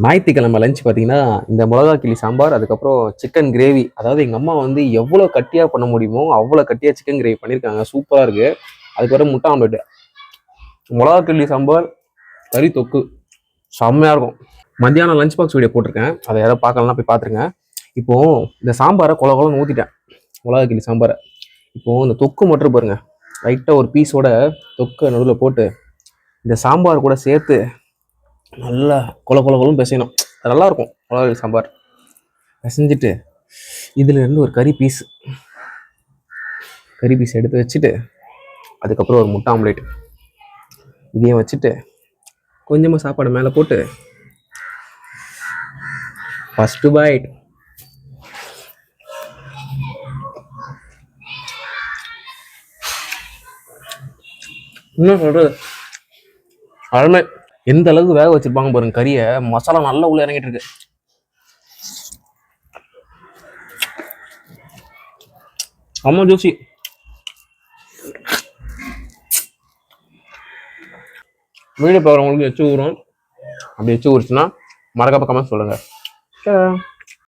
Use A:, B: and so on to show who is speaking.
A: ஞாயிற்றுக்கிழமை லஞ்ச் பார்த்தீங்கன்னா இந்த மிளகா கிள்ளி சாம்பார், அதுக்கப்புறம் சிக்கன் கிரேவி. அதாவது எங்கள் அம்மா வந்து எவ்வளோ கட்டியாக பண்ண முடியுமோ அவ்வளோ கட்டியாக சிக்கன் கிரேவி பண்ணியிருக்காங்க. சூப்பராக இருக்குது. அதுக்கப்புறம் முட்டை ஆம்லெட்டு, மிளகா கிள்ளி சாம்பார், கறி தொக்கு செம்மையாக இருக்கும். மத்தியானம் லஞ்ச் பாக்ஸ் வீடியோ போட்டிருக்கேன், அதை யாராவது பார்க்கலன்னா போய் பார்த்துருங்க. இப்போது இந்த சாம்பாரை குளன்னு ஊற்றிட்டேன், மிளகா கிள்ளி சாம்பாரை. இப்போது இந்த தொக்கு மட்டும் பாருங்கள், லைட்டாக ஒரு பீஸோட தொக்கை நடுவில் போட்டு இந்த சாம்பார் கூட சேர்த்து நல்லா குளம் பிசையணும். அது நல்லாயிருக்கும் மிளகா சாம்பார். பிசைஞ்சிட்டு இதுலேருந்து ஒரு கறி பீஸ் எடுத்து வச்சுட்டு, அதுக்கப்புறம் ஒரு முட்டை ஆம்லேட் இதையும் வச்சுட்டு கொஞ்சமாக சாப்பாடு மேலே போட்டு ஃபஸ்ட்டு பைட். என்ன சொல்கிறது, அருமை. எந்த அளவுக்கு வேக வச்சிருப்பாங்க பாருங்க கறியை. மசாலா நல்லா உள்ள இறங்கிட்டு இருக்கு. அம்மா ஜூசி. வீடியோ பார்க்குறவங்களுக்கு எச்சு ஊறும். அப்படி எச்சு ஊறுச்சுன்னா மறக்காம கமெண்ட் சொல்லுங்கள்.